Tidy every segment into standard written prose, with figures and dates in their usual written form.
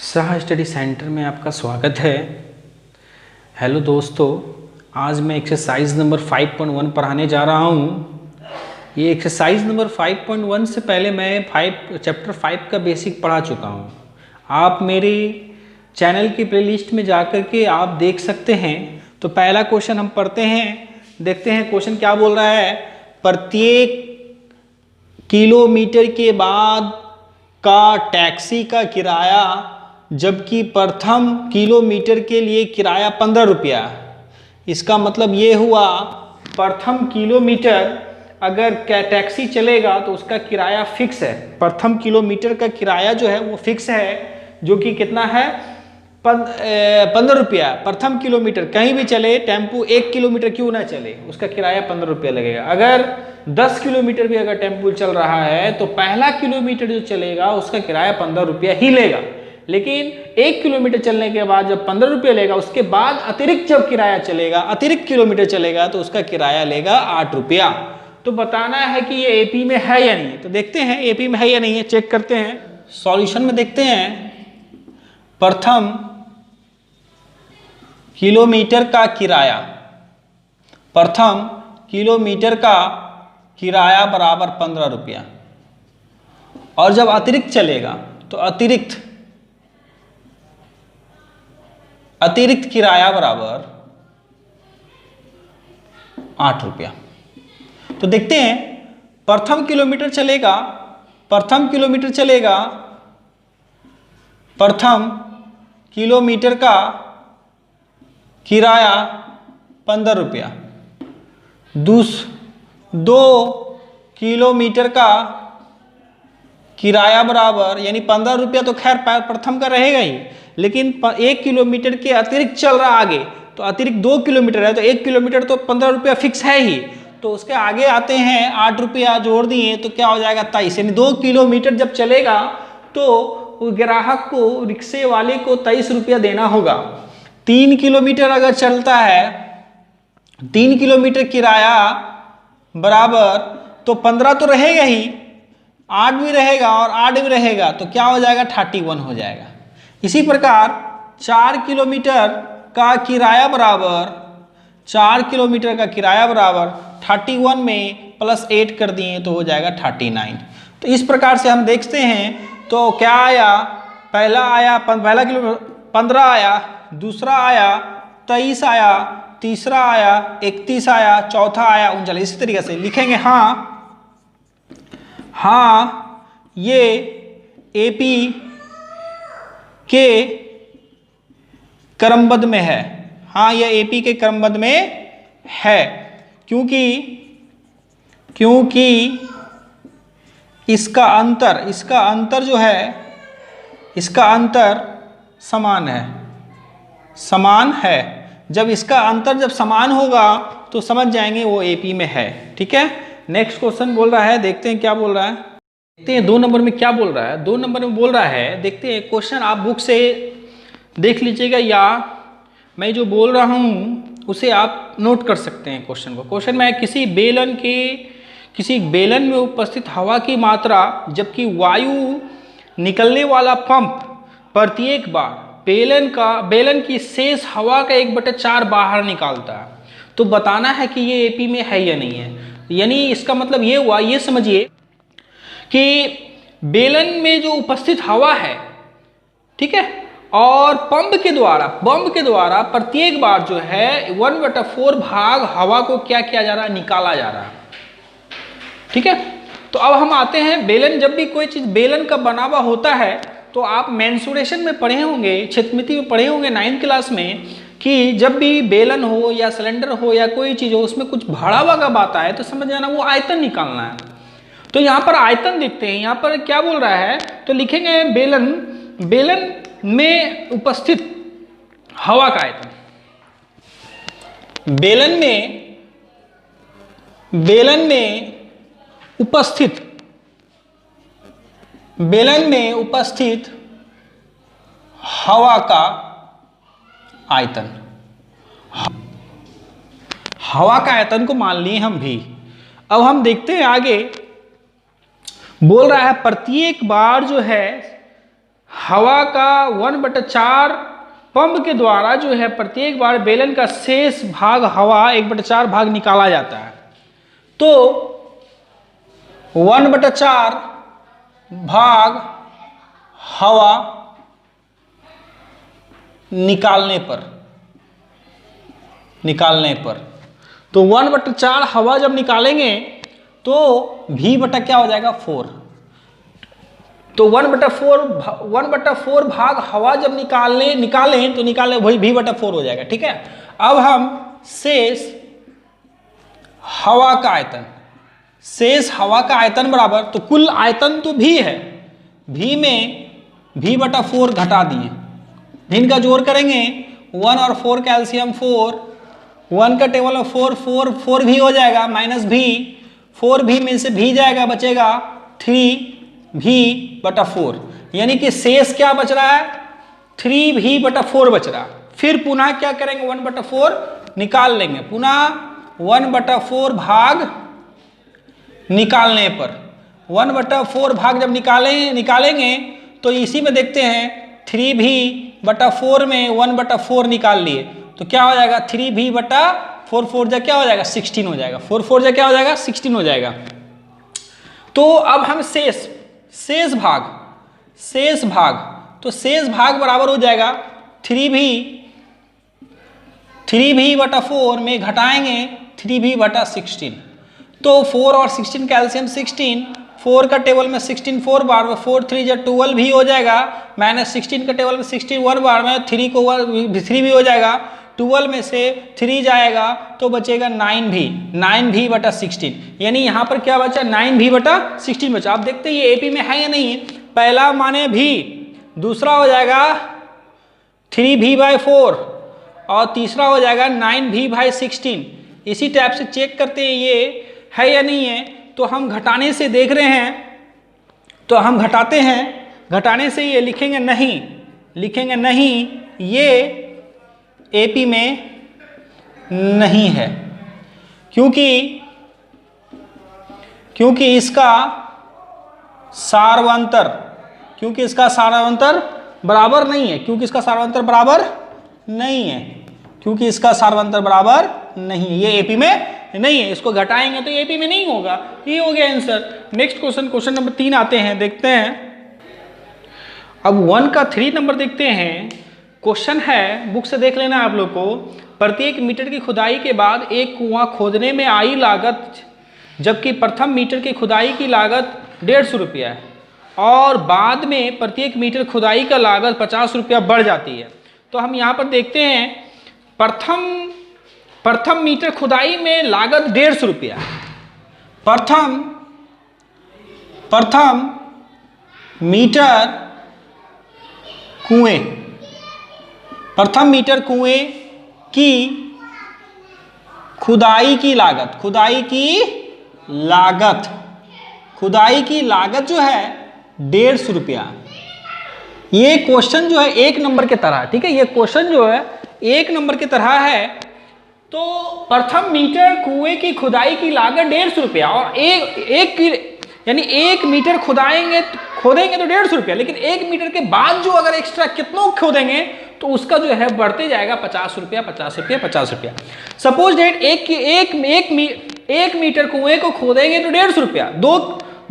Saha study centre में आपका स्वागत है। हेलो दोस्तों, आज मैं एक्सरसाइज नंबर 5.1 पढ़ाने जा रहा हूँ। ये एक्सरसाइज नंबर 5.1 से पहले मैं चैप्टर 5 का बेसिक पढ़ा चुका हूँ। आप मेरे चैनल की प्लेलिस्ट में जाकर के आप देख सकते हैं। तो पहला क्वेश्चन हम पढ़ते हैं, देखते हैं क्वेश्चन क्या बोल रहा है। प्रत्येक किलोमीटर के बाद का टैक्सी का किराया, जबकि प्रथम किलोमीटर के लिए किराया 15 रुपया। इसका मतलब ये हुआ, प्रथम किलोमीटर अगर टैक्सी चलेगा तो उसका किराया फिक्स है। प्रथम किलोमीटर का किराया जो है वो फिक्स है, जो कि कितना है 15 रुपया। प्रथम किलोमीटर कहीं भी चले, टेम्पू 1 किलोमीटर क्यों ना चले, उसका किराया 15 रुपया लगेगा। अगर 10 किलोमीटर भी अगर टेम्पू चल रहा है तो पहला किलोमीटर जो चलेगा उसका किराया 15 रुपया ही लेगा। लेकिन 1 किलोमीटर चलने के बाद जब 15 रुपये लेगा, उसके बाद अतिरिक्त जब किराया चलेगा, अतिरिक्त किलोमीटर चलेगा तो उसका किराया लेगा 8 रुपया। तो बताना है कि ये एपी में है या नहीं। तो देखते हैं एपी में है या नहीं है, चेक करते हैं। सॉल्यूशन में देखते हैं, प्रथम किलोमीटर का किराया, प्रथम किलोमीटर का किराया बराबर 15 रुपया, और जब अतिरिक्त चलेगा तो अतिरिक्त किराया बराबर 8 रुपया। तो देखते हैं, प्रथम किलोमीटर चलेगा, प्रथम किलोमीटर चलेगा, प्रथम किलोमीटर का किराया 15 रुपया, 2 किलोमीटर का किराया बराबर, यानी 15 रुपया तो खैर प्रथम का रहेगा ही, लेकिन 1 किलोमीटर के अतिरिक्त चल रहा आगे, तो अतिरिक्त 2 किलोमीटर है तो 1 किलोमीटर तो 15 रुपया फिक्स है ही। तो उसके आगे आते हैं 8 रुपया जोड़ दिए तो क्या हो जाएगा 23, यानी 2 किलोमीटर जब चलेगा तो ग्राहक को, रिक्शे वाले को 23 रुपया देना होगा। 3 किलोमीटर अगर चलता है, 3 किलोमीटर किराया बराबर तो 15 तो रहेगा ही, 8 भी रहेगा और 8 भी रहेगा, तो क्या हो जाएगा 31 हो जाएगा। इसी प्रकार 4 किलोमीटर का किराया बराबर, 4 किलोमीटर का किराया बराबर 31 में प्लस 8 कर दिए तो हो जाएगा 39। तो इस प्रकार से हम देखते हैं। तो क्या आया, पहला किलो 15 आया, दूसरा आया 23 आया, तीसरा आया 31 आया, चौथा आया 39। इसी तरीके से लिखेंगे। हाँ, ये एपी के क्रमबद्ध में है। हाँ, यह एपी के क्रमबद्ध में है, क्योंकि इसका अंतर जो है, इसका अंतर समान है। जब इसका अंतर जब समान होगा तो समझ जाएंगे वो एपी में है। ठीक है, नेक्स्ट क्वेश्चन बोल रहा है, देखते हैं क्या बोल रहा है। देखते हैं 2 नंबर में क्या बोल रहा है। 2 नंबर में बोल रहा है, देखते हैं क्वेश्चन, आप बुक से देख लीजिएगा या मैं जो बोल रहा हूँ उसे आप नोट कर सकते हैं क्वेश्चन को। क्वेश्चन में किसी बेलन में उपस्थित हवा की मात्रा, जबकि वायु निकलने वाला पंप प्रत्येक बार बेलन की शेष हवा का 1/4 बाहर निकालता है। तो बताना है कि ये एपी में है या नहीं है। यानी इसका मतलब ये हुआ, ये समझिए कि बेलन में जो उपस्थित हवा है, ठीक है, और पंप के द्वारा प्रत्येक बार जो है 1/4 भाग हवा को क्या किया जा रहा है, निकाला जा रहा है। ठीक है, तो अब हम आते हैं, बेलन, जब भी कोई चीज बेलन का बना हुआ होता है तो आप मेंसुरेशन में पढ़े होंगे, क्षेत्रमिति में पढ़े होंगे 9th क्लास में, कि जब भी बेलन हो या सिलेंडर हो या कोई चीज हो, उसमें कुछ भरा हुआ कब आता है तो समझ जाना वो आयतन निकालना है। तो यहाँ पर आयतन देखते हैं, यहाँ पर क्या बोल रहा है, तो लिखेंगे बेलन में उपस्थित हवा का आयतन। बेलन में उपस्थित हवा का आयतन, हवा का आयतन को मान लिए हम भी। अब हम देखते हैं आगे, बोल रहा है प्रत्येक बार जो है हवा का 1/4 पंप के द्वारा जो है प्रत्येक बार बेलन का शेष भाग हवा 1/4 भाग निकाला जाता है। तो 1/4 भाग हवा निकालने पर तो 1/4 हवा जब निकालेंगे तो V बटा क्या हो जाएगा 4। तो 1/4 भाग हवा जब निकालें तो वही V बटा 4 हो जाएगा। ठीक है, अब हम शेष हवा का आयतन बराबर, तो कुल आयतन तो V है, V में V बटा 4 घटा दिए, इनका जोड़ करेंगे 1 और 4 कैल्शियम 4, 1 का टेबल में 4 भी हो जाएगा माइनस V, 4 भी में से V जाएगा, बचेगा 3V बटा 4, यानी कि शेष क्या बच रहा है 3V बटा 4 बच रहा। फिर पुनः क्या करेंगे 1/4 निकाल लेंगे, पुनः 1/4 भाग निकालने पर 1/4 भाग जब निकालेंगे तो इसी में देखते हैं 3V बटा 4 में 1/4 निकाल लिए तो क्या हो जाएगा 3V बटा 4 जा क्या हो जाएगा 16 हो जाएगा, 4 जा क्या हो जाएगा 16 हो जाएगा। तो अब हम शेष भाग बराबर हो जाएगा 3V बटा 4 में घटाएंगे 3V बटा 16, तो 4 और 16 कैल्शियम 16, 4 का टेबल में 16 4 बार में 4 3 जा 12 भी हो जाएगा, माइनस 16 का टेबल में 16 1 बार में 3 को 3 भी हो जाएगा, 12 में से 3 जाएगा तो बचेगा 9V बटा 16, यानी यहाँ पर क्या बचा 9V बटा 16 बचा। आप देखते हैं ये एपी में है या नहीं, पहला माने V, दूसरा हो जाएगा 3V/4 और तीसरा हो जाएगा 9V/16। इसी टाइप से चेक करते हैं ये है या नहीं है, तो हम घटाने से देख रहे हैं, तो हम घटाते हैं, घटाने से ये लिखेंगे नहीं, ये एपी में नहीं है, क्योंकि इसका सारवंतर बराबर नहीं है, ये एपी में नहीं है, इसको घटाएंगे तो एपी में नहीं होगा। ये हो गया आंसर। नेक्स्ट क्वेश्चन नंबर 3 आते हैं, देखते हैं। अब 1 का 3 नंबर देखते हैं। क्वेश्चन है, बुक से देख लेना आप लोग को, प्रत्येक मीटर की खुदाई के बाद एक कुआं खोदने में आई लागत, जबकि प्रथम मीटर की खुदाई की लागत 150 रुपया है और बाद में प्रत्येक मीटर खुदाई का लागत 50 रुपया बढ़ जाती है। तो हम यहाँ पर देखते हैं प्रथम मीटर खुदाई में लागत 150 रुपया, प्रथम मीटर कुएं की खुदाई की लागत जो है 150 रुपया। ये क्वेश्चन जो है 1 नंबर के तरह, ठीक है, ये क्वेश्चन जो है 1 नंबर की तरह है। तो प्रथम मीटर कुएं की खुदाई की लागत 150 रुपया और यानी 1 मीटर खोदेंगे तो 150 रुपया, लेकिन 1 मीटर के बाद जो अगर एक्स्ट्रा कितना खोदेंगे तो उसका जो है बढ़ते जाएगा 50 रुपया। सपोज डेट एक मीटर कुएं को खोदेंगे तो 150 रुपया,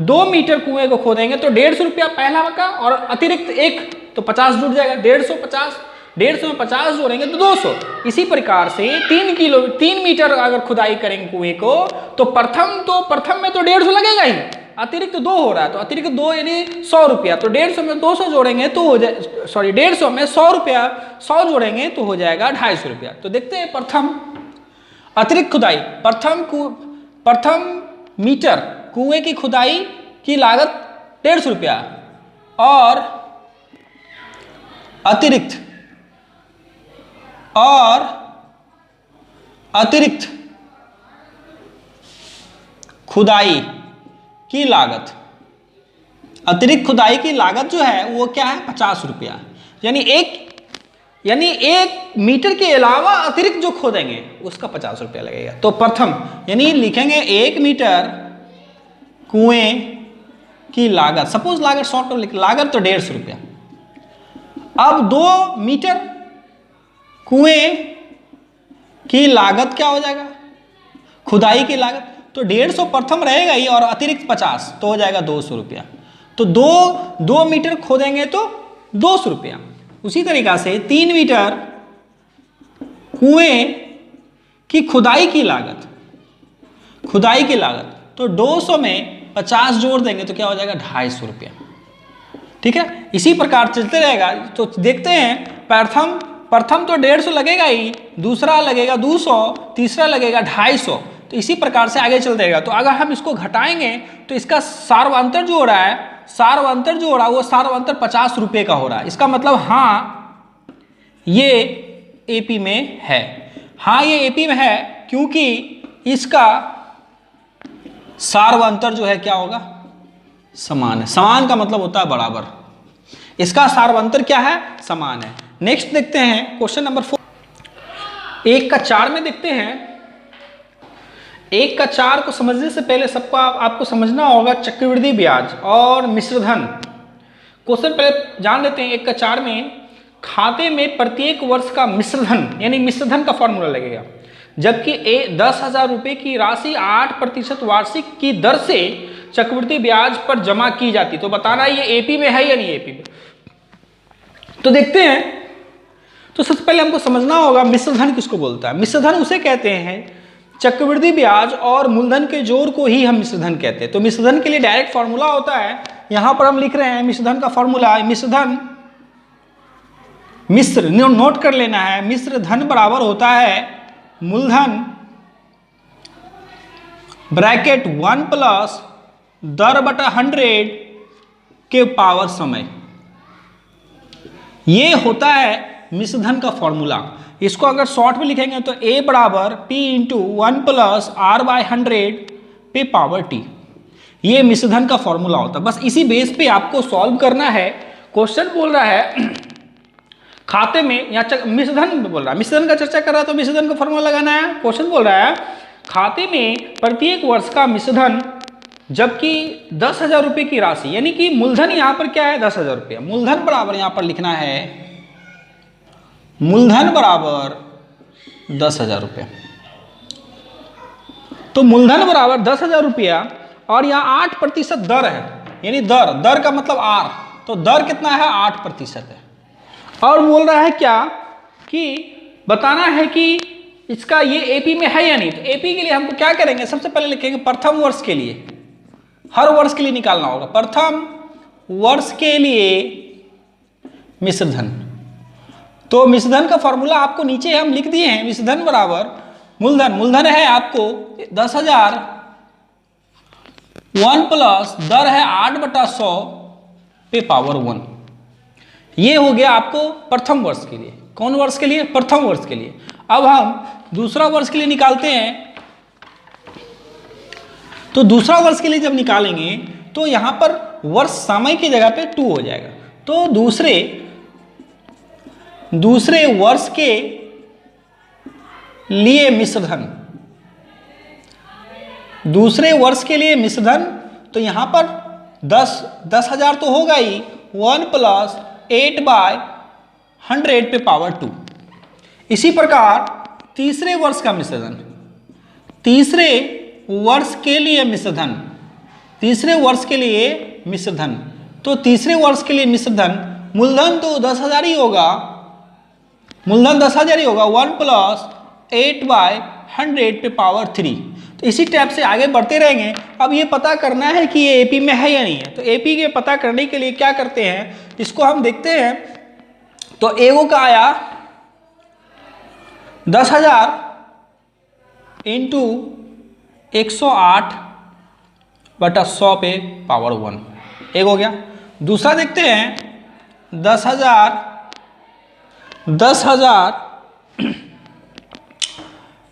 2 मीटर कुएं को खोदेंगे तो 150 रुपया पहला का, और अतिरिक्त 1 तो 50 जुड़ जाएगा, 150 में 50 जोड़ेंगे तो 200। इसी प्रकार से 3 मीटर अगर खुदाई करेंगे कुएं को तो प्रथम में तो 150 लगेगा ही, अतिरिक्त 2 हो रहा है तो अतिरिक्त 2 यानी 100 रुपया, तो 150 में 200 जोड़ेंगे तो हो जाए 150 में 100 रुपया 100 जोड़ेंगे तो हो जाएगा 250 रुपया। तो देखते हैं प्रथम अतिरिक्त खुदाई, प्रथम मीटर कुएं की खुदाई की लागत 150 रुपया और अतिरिक्त खुदाई की लागत, जो है वो क्या है 50 रुपया, यानी एक मीटर के अलावा अतिरिक्त जो खोदेंगे उसका 50 रुपया लगेगा। तो प्रथम यानी लिखेंगे 1 मीटर कुएं की लागत, सपोज लागत शॉर्ट टर्म लिख, लागत तो 150 रुपया, अब 2 मीटर कुएं की लागत क्या हो जाएगा, खुदाई की लागत, तो 150 प्रथम रहेगा ही और अतिरिक्त 50 तो हो जाएगा 200 रुपया। तो 2 मीटर खोदेंगे तो 200 रुपया। उसी तरीका से 3 मीटर कुएं की खुदाई की लागत, तो 200 में 50 जोड़ देंगे तो क्या हो जाएगा 250 रुपया। ठीक है, इसी प्रकार चलते रहेगा। तो देखते हैं प्रथम तो 150 लगेगा ही, दूसरा लगेगा 200, तीसरा लगेगा 250, तो इसी प्रकार से आगे चलते रहेगा। तो अगर हम इसको घटाएंगे तो इसका सार्वंतर जो हो रहा है, वो सार्वंतर 50 रुपये का हो रहा है। इसका मतलब हाँ ये एपी में है, हाँ ये एपी में है, क्योंकि इसका सार्वंतर जो है क्या होगा, समान है। समान का मतलब होता है बराबर, इसका सार्वंतर क्या है, समान है। नेक्स्ट देखते हैं क्वेश्चन नंबर 4, 1 का 4 में देखते हैं। 1 का 4 को समझने से पहले सबको आपको समझना होगा चक्रवृद्धि ब्याज और मिश्रधन। क्वेश्चन पहले जान लेते हैं। 1 का 4 में खाते में प्रत्येक वर्ष का मिश्रधन यानी मिश्रधन का फॉर्मूला लगेगा, जबकि 10,000 रुपये की राशि 8% वार्षिक की दर से चक्रवृद्धि ब्याज पर जमा की जाती। तो बताना ये एपी में है या नहीं एपी में। तो देखते हैं। तो सबसे पहले हमको समझना होगा मिश्रधन किसको बोलता है। मिश्रधन उसे कहते हैं चक्रवृद्धि ब्याज और मूलधन के जोड़ को ही हम मिश्रधन कहते हैं। तो मिश्रधन के लिए डायरेक्ट फॉर्मूला होता है, यहां पर हम लिख रहे हैं मिश्रधन का फॉर्मूला। मिश्र नोट कर लेना है, मिश्रधन बराबर होता है मूलधन ब्रैकेट 1 प्लस दर बटा 100 के पावर समय। ये होता है मिश्रधन का फॉर्मूला। इसको अगर शॉर्ट में लिखेंगे तो A बराबर P into 1 plus R by 100 पे पावर T। ये मिश्रधन का फॉर्मूला होता है। बस इसी बेस पे आपको सॉल्व करना है। क्वेश्चन बोल रहा है खाते में, यहाँ मिश्रधन बोल रहा है, मिश्रधन का चर्चा कर रहा है तो मिश्रधन का फॉर्मूला लगाना है। क्वेश्चन बोल रहा है खाते में प्रत्येक वर्ष का मिश्रधन, जबकि 10,000 रुपये की राशि, यानी कि मूलधन यहाँ पर क्या है 10,000 रुपया। मूलधन बराबर यहाँ पर लिखना है मूलधन बराबर 10,000 रुपया। तो मूलधन बराबर 10,000 रुपया और यहाँ 8% दर है, यानी दर का मतलब R, तो दर कितना है 8% है। और बोल रहा है क्या कि बताना है कि इसका ये एपी में है या नहीं। तो एपी के लिए हमको क्या करेंगे, सबसे पहले लिखेंगे प्रथम वर्ष के लिए, हर वर्ष के लिए निकालना होगा। प्रथम वर्ष के लिए मिश्रधन, तो मिश्रधन का फॉर्मूला आपको नीचे हम लिख दिए हैं। मिश्रधन बराबर मूलधन है आपको 10,000, 1 प्लस दर है 8/100 पे पावर 1। ये हो गया आपको प्रथम वर्ष के लिए। कौन वर्ष के लिए, प्रथम वर्ष के लिए। अब हम दूसरा वर्ष के लिए निकालते हैं। तो दूसरा वर्ष के लिए जब निकालेंगे तो यहां पर वर्ष समय की जगह पे 2 हो जाएगा। तो दूसरे वर्ष के लिए मिश्रधन, दूसरे वर्ष के लिए मिश्रधन, तो यहां पर 10,000 तो होगा ही, 1 प्लस 8/100 पे पावर 2। इसी प्रकार तीसरे वर्ष का मिश्रधन, तीसरे वर्ष के लिए मिश्रधन, तीसरे वर्ष के लिए मिश्रधन, तो तीसरे वर्ष के लिए मिश्रधन मूलधन तो 10,000 ही होगा, मूलधन 10,000 ही होगा, 1 प्लस 8/100 पे पावर 3। तो इसी टाइप से आगे बढ़ते रहेंगे। अब ये पता करना है कि ये एपी में है या नहीं है। तो एपी के पता करने के लिए क्या करते हैं, इसको हम देखते हैं। तो एगो का आया 10,000 इंटू 108/100 पे पावर 1, एक हो गया। दूसरा देखते हैं 10,000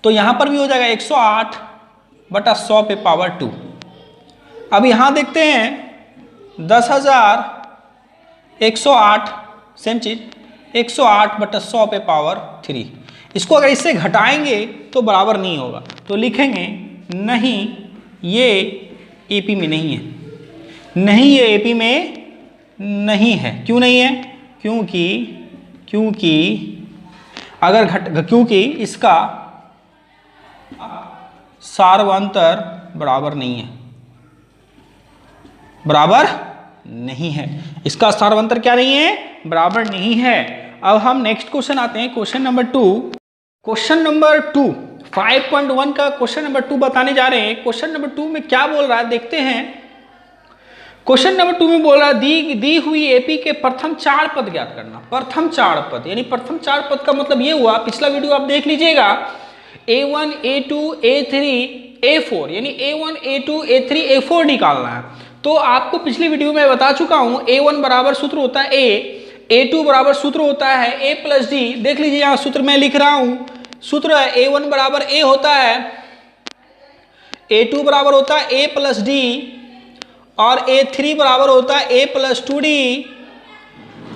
तो यहां पर भी हो जाएगा 108/100 पे पावर 2। अब यहां देखते हैं 10,000 108, सेम चीज 108/100 पे पावर 3। इसको अगर इससे घटाएंगे तो बराबर नहीं होगा, तो लिखेंगे नहीं ये एपी में नहीं है, नहीं ये एपी में नहीं है। क्यों नहीं है, क्योंकि इसका सार्वंतर बराबर नहीं है, इसका सार्वंतर क्या नहीं है, बराबर नहीं है। अब हम नेक्स्ट क्वेश्चन आते हैं, क्वेश्चन नंबर 2 5.1 का क्वेश्चन नंबर 2 बताने जा रहे हैं। क्वेश्चन नंबर 2 में क्या बोल रहा है देखते हैं। क्वेश्चन नंबर 2 में बोल रहा है दी हुई एपी के प्रथम 4 पद ज्ञात करना। प्रथम 4 पद यानी प्रथम 4 पद का मतलब ये हुआ, पिछला वीडियो आप देख लीजिएगा, A1 A2 A3 A4 यानी A1 A2 A3 A4 निकालना है। तो आपको पिछले वीडियो में बता चुका हूं, A1 बराबर सूत्र होता है A, A2 बराबर सूत्र होता है A प्लस D। देख लीजिए यहाँ सूत्र मैं लिख रहा हूं, सूत्र है A1 बराबर A होता है, A2 बराबर होता है A प्लस D और A3 बराबर होता है A प्लस 2D,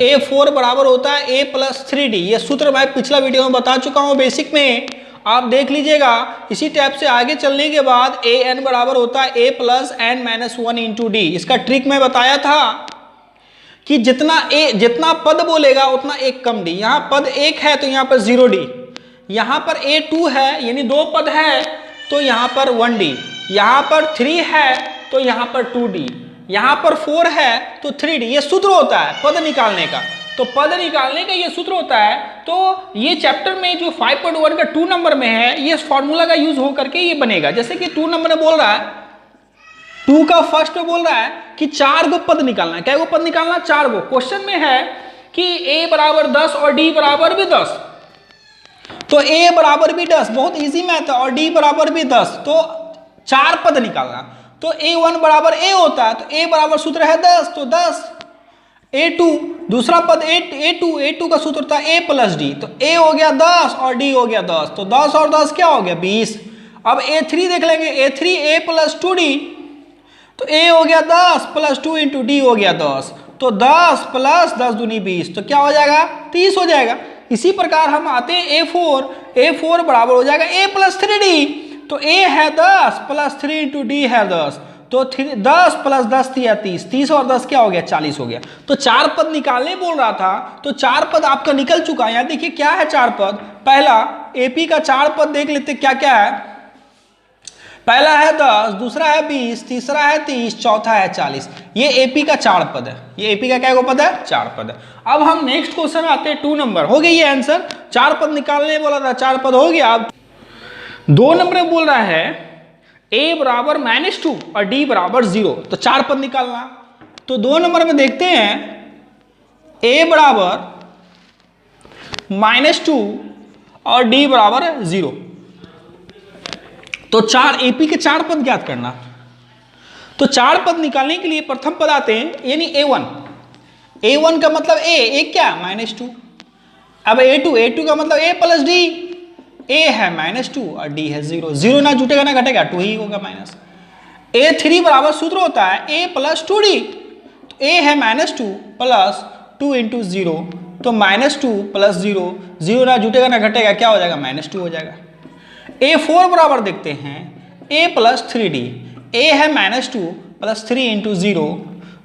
A4 बराबर होता है A प्लस 3D। ये सूत्र मैं पिछला वीडियो में बता चुका हूँ बेसिक में, आप देख लीजिएगा। इसी टाइप से आगे चलने के बाद an बराबर होता है A plus n minus 1 into D. इसका ट्रिक मैं बताया था कि जितना पद बोलेगा उतना एक कम डी। यहाँ पद 1 है तो यहाँ पर 0D, यहाँ पर A2 है यानी 2 पद है तो यहाँ पर 1D, यहाँ पर 3 है तो यहाँ पर 2D, यहाँ पर 4 है तो 3D। ये सूत्र होता है पद निकालने का, तो पद निकालने का ये सूत्र होता है। तो ये चैप्टर में जो 5.1 का 2 नंबर में है, ये फॉर्मूला का यूज हो करके ये बनेगा। जैसे कि 2 नंबर में बोल रहा है, 2 का फर्स्ट में बोल रहा है कि 4 गो पद निकालना है। क्या गो पद निकालना? 4 गो। क्वेश्चन में है कि A बराबर 10 और D बराबर भी 10, तो A बराबर भी 10, बहुत इजी मैथ है, और D बराबर भी 10, तो 4 पद निकालना। तो A1 बराबर A होता है, तो A बराबर सूत्र है 10, तो 10। A2 दूसरा पद A2 का सूत्र था A प्लस D, तो A हो गया 10 और D हो गया 10, तो 10 और 10 क्या हो गया 20। अब A3 देख लेंगे, A3 A प्लस 2D, तो A हो गया 10 प्लस 2 इंटू D हो गया 10, तो 10 प्लस 10 दूनी 20, तो क्या हो जाएगा 30 हो जाएगा। इसी प्रकार हम आते हैं A4 बराबर हो जाएगा A प्लस 3D, तो A है 10 प्लस 3 इंटू D है 10, तो 10 प्लस 10 दिया 30, 30 और 10 क्या हो गया 40 हो गया। तो 4 पद निकालने बोल रहा था, तो 4 पद आपका निकल चुका है। यहाँ देखिए क्या है 4 पद। पहला AP का 4 पद देख लेते क्या क्या है। पहला है 10, दूसरा है 20, तीसरा है 30, चौथा है 40। ये AP का 4 पद है। ये AP का क्या पद है? 4 पद है। अब हम नेक्स्ट क्वेश्चन आते हैं 2 नंबर। हो गया ये आंसर, 4 पद निकालने बोला था, 4 पद हो गया। अब 2 नंबर में बोल रहा है A बराबर -2 और D बराबर 0, तो 4 पद निकालना। तो 2 नंबर में देखते हैं A बराबर -2 और D बराबर 0, तो 4 AP के 4 पद ज्ञात करना। तो 4 पद निकालने के लिए प्रथम पद आते हैं यानी A1 का मतलब A क्या -2। अब A2 का मतलब A प्लस D, A है -2 और D है 0, 0 ना जुटेगा ना घटेगा, 2 ही होगा माइनस। A3 बराबर सूत्र होता है A प्लस 2D, तो A है -2 प्लस 2 इंटू 0, तो -2 प्लस 0, 0 ना जुटेगा ना घटेगा, क्या हो जाएगा -2 हो जाएगा। A4 बराबर देखते हैं A प्लस 3D, A है -2 प्लस 3 इंटू 0,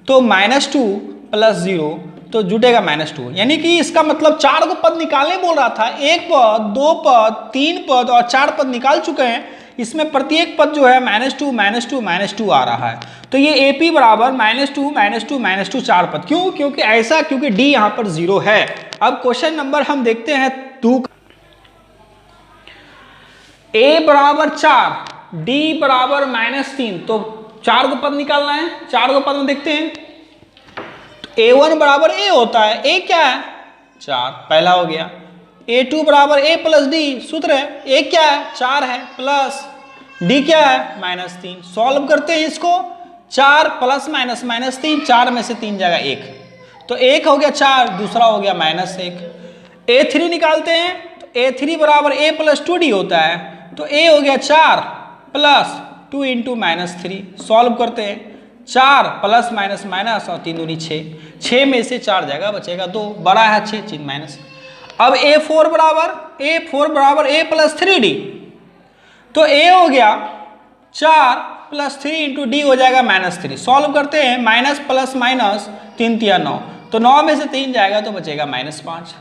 तो -2 प्लस 0, तो जुटेगा -2। यानी कि इसका मतलब 4 को पद निकालने बोल रहा था, 1 पद 2 पद 3 पद और 4 पद निकाल चुके हैं। इसमें प्रत्येक पद जो है -2 आ रहा है। तो ये AP बराबर -2 4 पद। क्यों? क्योंकि ऐसा, क्योंकि D यहाँ पर 0 है। अब क्वेश्चन नंबर हम देखते हैं 2। A बराबर 4, D बराबर -3, तो 4 को पद निकालना है। 4 को पद में देखते हैं, A1 बराबर A होता है, A क्या है 4, पहला हो गया। A2 बराबर A प्लस D, सूत्र है A क्या है 4 है, प्लस D क्या है -3। सॉल्व करते हैं इसको, 4 प्लस -3, 4 में से 3 जाएगा 1, तो 1 हो गया 4, दूसरा हो गया -1। A3 निकालते हैं, तो A3 बराबर A प्लस 2D होता है, तो A हो गया 4 प्लस 2 इंटू -3। सॉल्व करते हैं, 4 प्लस माइनस माइनस और 3 दूनी 6, 6 में से 4 जाएगा बचेगा 2, बड़ा है 6 चिन्ह माइनस। अब A4 बराबर A प्लस 3D, तो A हो गया 4 प्लस 3 इंटू D हो जाएगा -3। सॉल्व करते हैं, माइनस प्लस माइनस 3 तिया 9, तो 9 में से 3 जाएगा तो बचेगा -5।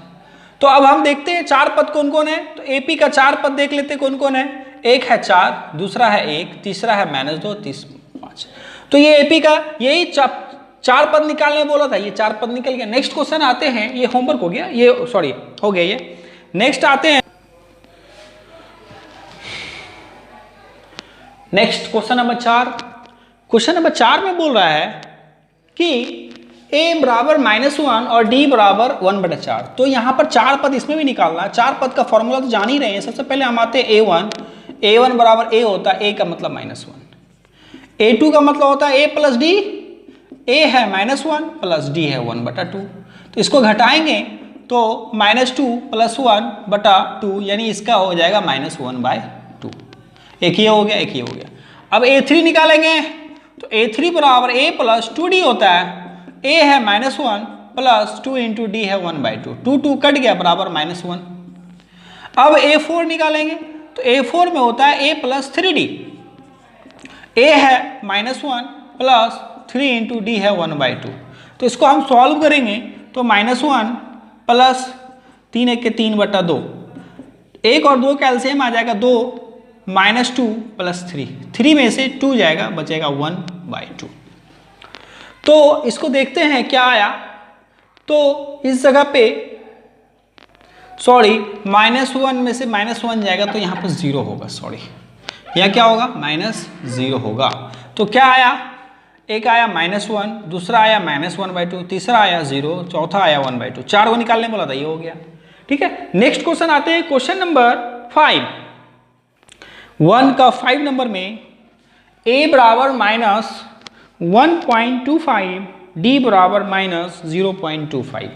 तो अब हम देखते हैं 4 पद कौन कौन है। तो AP का 4 पद देख लेते हैं कौन कौन है। एक है 4, दूसरा है 1, तीसरा है -2, 5। तो ये AP का यही 4 पद निकालने बोला था, ये 4 पद निकल गया। नेक्स्ट क्वेश्चन आते हैं, ये होमवर्क हो गया, ये सॉरी हो गया ये। नेक्स्ट आते हैं next question number 4। Question number 4 में बोल रहा है कि a बराबर -1 और d बराबर 1/4। तो यहाँ पर 4 पद इसमें भी निकालना है। 4 पद का फॉर्मूला तो जान ही रहे हैं। सबसे पहले हम आते हैं a1 बराबर a होता है a का मतलब -1, a2 का मतलब होता है a प्लस d, a है -1 प्लस d है 1/2। तो इसको घटाएंगे तो -2 + 1/2 यानी इसका हो जाएगा -1/2। एक ये हो गया, एक ये हो गया। अब a3 निकालेंगे तो a3 बराबर a प्लस 2d होता है। a है -1 प्लस 2 × d है 1/2, 2 कट गया बराबर -1। अब a4 निकालेंगे तो a4 में होता है a प्लस 3d, a है -1 प्लस 3 × d है 1/2। तो इसको हम सॉल्व करेंगे तो -1 प्लस 3 × 3/2, 1 और 2 कैल्सियम आ जाएगा 2, -2 प्लस 3 में से 2 जाएगा, बचेगा 1/2। तो इसको देखते हैं क्या आया। तो इस जगह पे सॉरी -1 में से -1 जाएगा तो यहाँ पर 0 होगा, सॉरी यहाँ क्या होगा -0 होगा। तो क्या आया, एक आया -1, दूसरा आया -1/2, तीसरा आया 0, चौथा आया 1/2। 4 को निकालने बोला था, ये हो गया। ठीक है, नेक्स्ट क्वेश्चन आते हैं क्वेश्चन नंबर 5। 1 का 5 नंबर में a बराबर -1.25, d बराबर -0.25।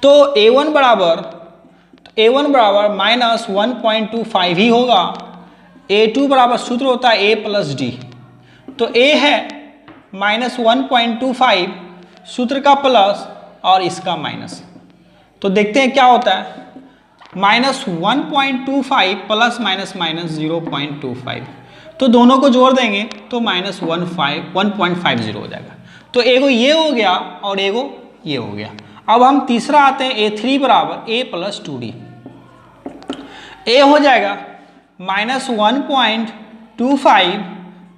तो a1 बराबर -1.25 ही होगा। a2 बराबर सूत्र होता है a प्लस d। तो a है -1.25, सूत्र का प्लस और इसका माइनस। तो देखते हैं क्या होता है। -1.25 प्लस माइनस 0.25, तो दोनों को जोड़ देंगे तो -1.50 हो जाएगा। तो एगो ये हो गया और एगो ये हो गया। अब हम तीसरा आते हैं a3 बराबर a प्लस 2d। a हो जाएगा -1.25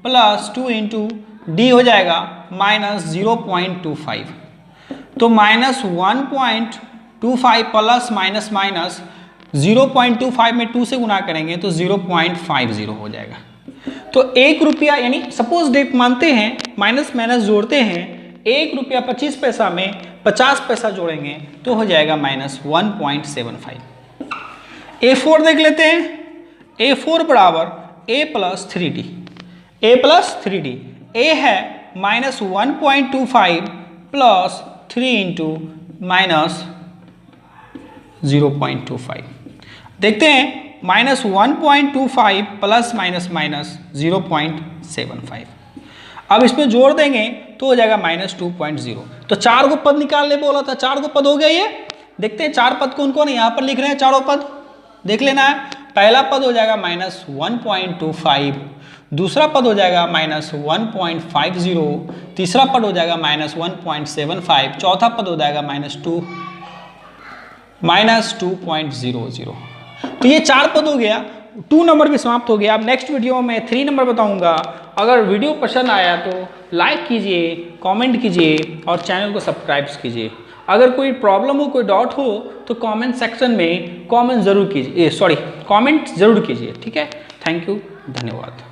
प्लस 2 × d हो जाएगा -0.25। तो -1.25 प्लस माइनस 0.25 में 2 से गुना करेंगे तो 0.50 हो जाएगा। तो 1 रुपया यानी सपोज डेट मानते हैं, माइनस जोड़ते हैं, 1 रुपया 25 पैसा में 50 पैसा जोड़ेंगे तो हो जाएगा -1.75। a4 देख लेते हैं। a4 बराबर a प्लस 3d, a है -1.25 प्लस 3 × -0.25। देखते हैं -1.25 प्लस माइनस 0.75। अब इसमें जोड़ देंगे तो हो जाएगा -2.0। तो 4 को पद निकालने बोला था, 4 को पद हो गया ये। देखते हैं 4 पद कौन कौन है, यहाँ पर लिख रहे हैं चारों पद, देख लेना है। पहला पद हो जाएगा -1.25, दूसरा पद हो जाएगा -1.50, तीसरा पद हो जाएगा -1.75, चौथा पद हो जाएगा -2.00। तो ये 4 पद हो गया, 2 नंबर भी समाप्त हो गया। अब नेक्स्ट वीडियो में 3 नंबर बताऊंगा। अगर वीडियो पसंद आया तो लाइक कीजिए, कमेंट कीजिए और चैनल को सब्सक्राइब कीजिए। अगर कोई प्रॉब्लम हो, कोई डाउट हो तो कमेंट सेक्शन में कमेंट जरूर कीजिए, कमेंट जरूर कीजिए। ठीक है, थैंक यू, धन्यवाद।